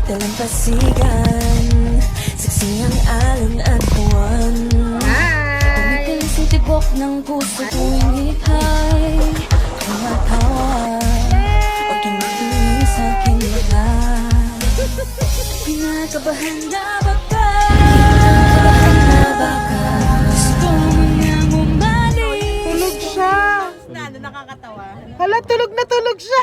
Dalampasigan, saksi ang alon at buwan. Umitin sa tibok ng puso tuwing likhay. Tumatawa o tumitingin sa aking mata. Pinakabahan na ba ka? Pinakabahan na ba ka? Gusto mo nang umalik. Tulog siya. Ano, nakakatawa. Hala, tulog na tulog siya.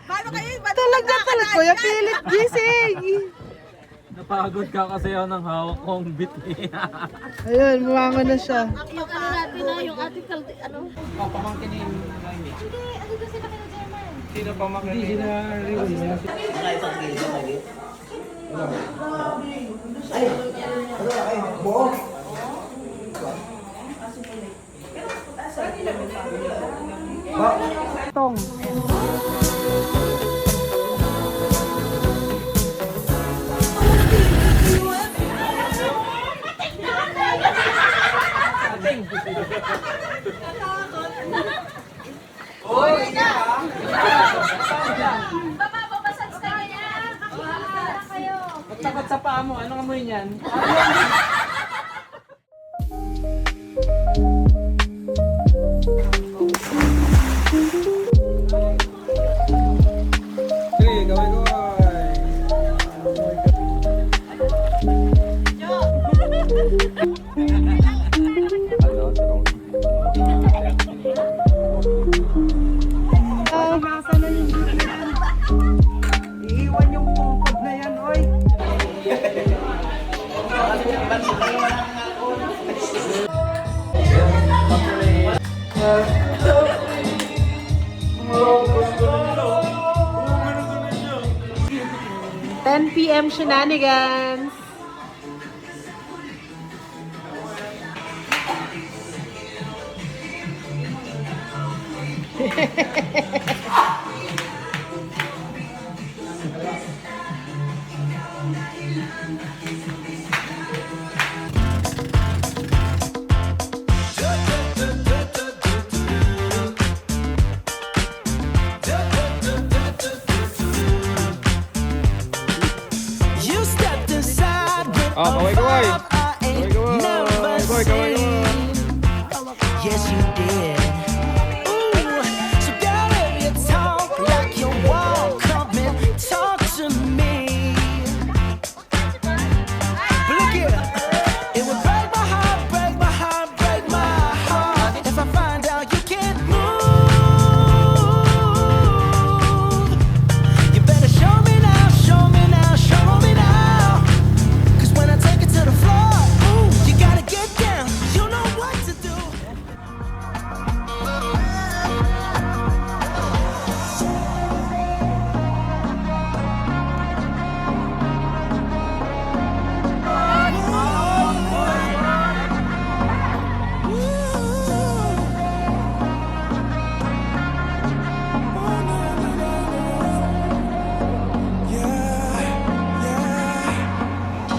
Paano kayo? Tulog na tulog. Kuya Philip, gising. Napagod ka kasi ako ng hawak kong biti. Ayun, bumangon na siya. Yung ano natin na, yung ating kaldi, ano? Pamangkin ni Noemi. Hindi, ano kasi kami na German? Sino pamangkin ni? Tong. Babasag sa kanya! Kakakala kayo! Magtapat sa paa mo, anong amoy niyan? Sige, gawin. Iiwan yung pungkod na yan, oy. PM shenanigans. Kaway. Yes, you did. Ooh, so girl, if you talk like you walk, come and talk to me. But look here, it would break my heart, break my heart, break my heart if I find out you can't move. You better show me now, show me now, show me now. 'Cause when I take it to the floor, ooh, you gotta get down. You know what to do.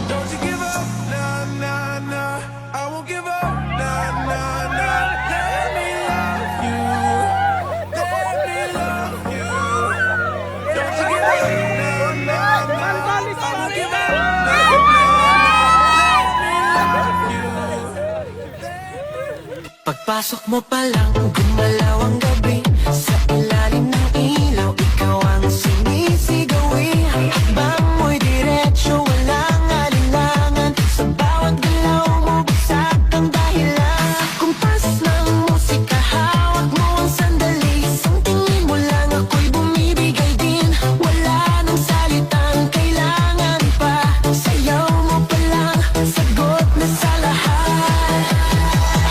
Don't you give up, nah, nah, nah. I won't give up, nah, nah, nah. Let me love you, let me love you. Don't you give up, nah, nah, nah. I won't give up, nah, nah, nah. Let me love you. Pagpasok mo pa lang, gumalaw ang gabi. Sa ilalim ng ilaw, ikaw ang sinisigawi. Hakbang mo'y diretso, walang alinlangan. Sa bawat galaw mo, bagsak ang dahilan. Kumpas ng musika, hawak mo ang sandali. Isang tingin mo lang, ako'y bumibigay din. Wala nang salitang kailangan pa. Sayaw mo pa lang, sagot na sa lahat.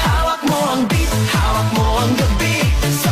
Hawak mo ang beat, hawak mo ang gabi. Sa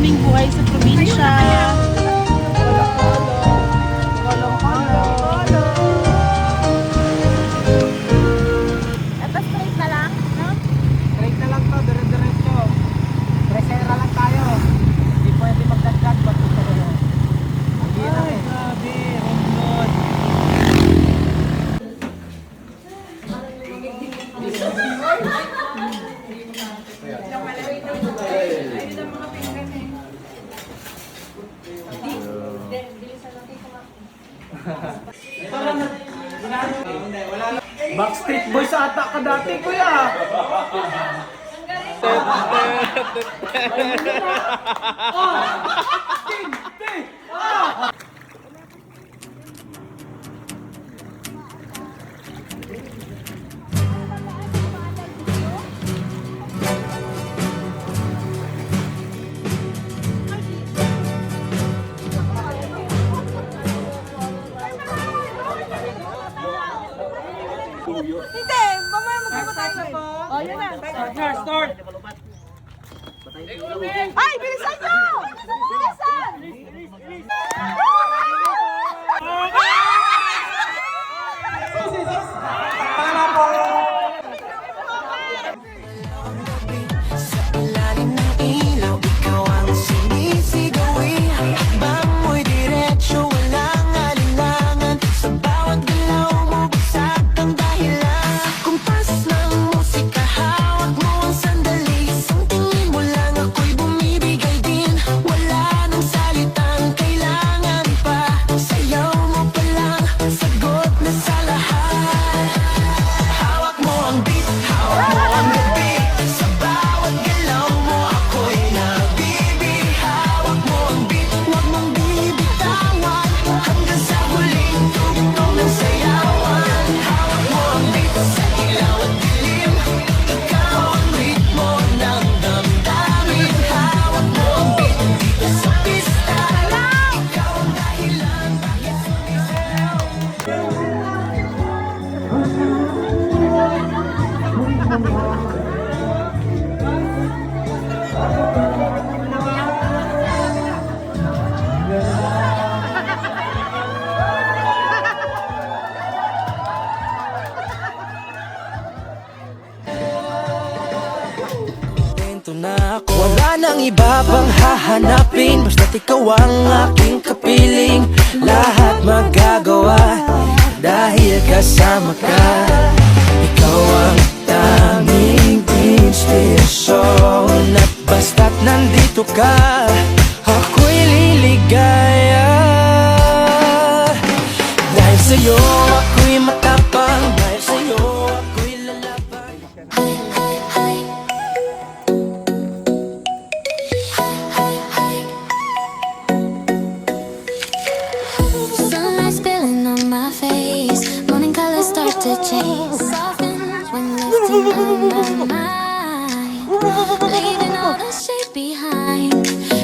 naming buhay sa probinsya. Ito straight na lang, no? Straight na lang to, dire-diretso. Presera lang tayo. Hindi pwede magdagdag pag gusto ko yun. Ang hirap eh. Grabe, Romnod. Backstreet Boys ata ka dati, kuya. Hindi, mamaya magbumatay na po. Oh, yun na. Start! Ay, bilisan nyo! Bilisan! Sa ilalim ng ilaw, ikaw ang sinisigawi. Hakbang mo'y diretso, walang alinlangan. Sa bawat galaw mo, bagsak ang dahilan. Kumpas ng musika, hawak mo ang sandali. Isang tingin mo lang, ako'y bumibigay din. Wala nang salitang kailangan pa. Sayaw mo pa lang, sagot na sa lahat. Hawak mo ang beat, hawak mo ang gabi. Sa bawat galaw mo ako'y nabibihawak mo ang beat, huwag mong bibitawan. Hanggang sa huling tugtog ng sayawan. Hawak mo ang beat sa ilaw at dilim. Ikaw ang ritmo ng damdamin. Hawak mo ang beat dito sa pista. Ikaw ang dahilan bakit sumisayaw. Kontento na ako. Wala nang iba pang hahanapin. Basta't ikaw ang aking kapiling. Lahat magagawa dahil kasama ka. Ikaw ang tanging inspirasyon. At basta't nandito ka, ako'y liligaya. Dahil sa'yo ako'y matapang. Dahil sa'yo ako'y lalaban. Sunlight spilling on my face. Morning colors start to change. Soften when lifting on my mind. Leaving all the shade behind.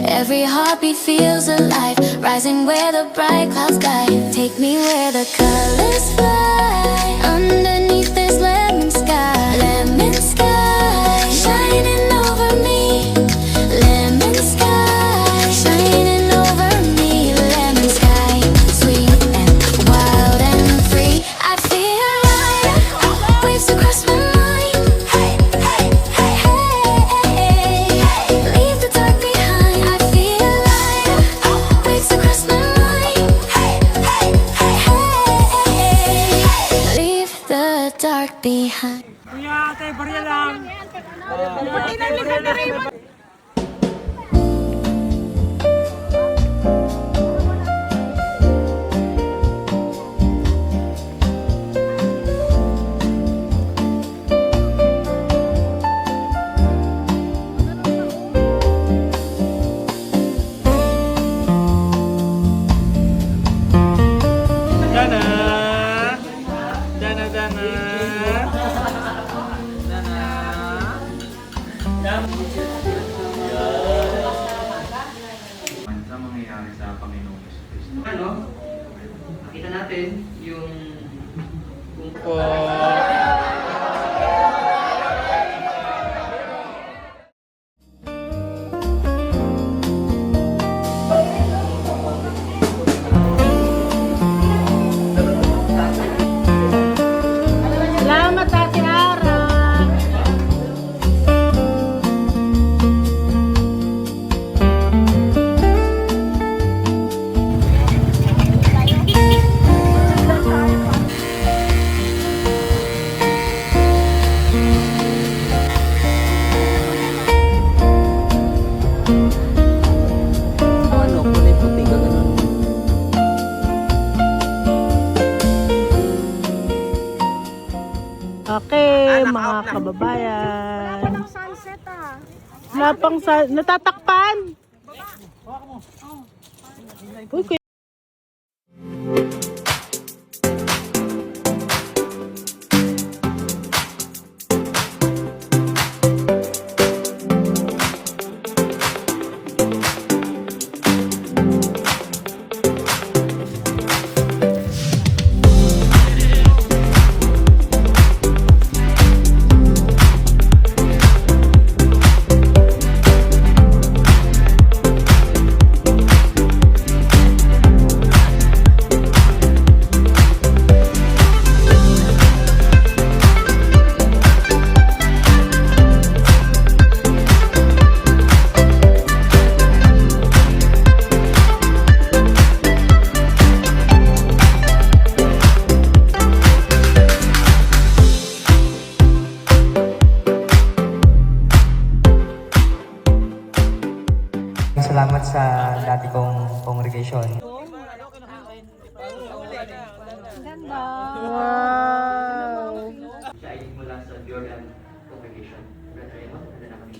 Every heartbeat feels alive. Rising where the bright clouds guide. Take me where the colors fly. Underneath this lemon sky. Lemon sky. Shining over me. Lemon sky. Shining over me. Lemon sky. Sweet and wild and free. I feel alive. Waves across my mind. Hey, hey, hey, hey. Leave the dark behind. I feel alive. Waves across my mind. Hey, hey, hey, hey. Leave the dark behind. Kuya, ate, barya lang. Pati na likod na rin. Dana! Dana, Dana! Sa mangyayari sa Panginoong Kristo. Ano? Nakita natin yung kababayan. Ang sunset ah. Wala pang natatakpan. Uy, Salamat sa dati kong congregation. wow. Siya ay mula sa Jordan Congregation. Brother Raymond, nandun na kami.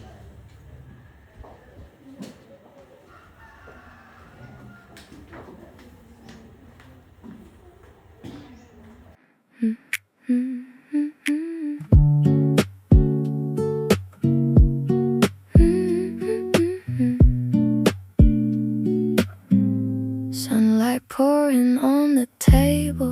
Sunlight pouring on the table,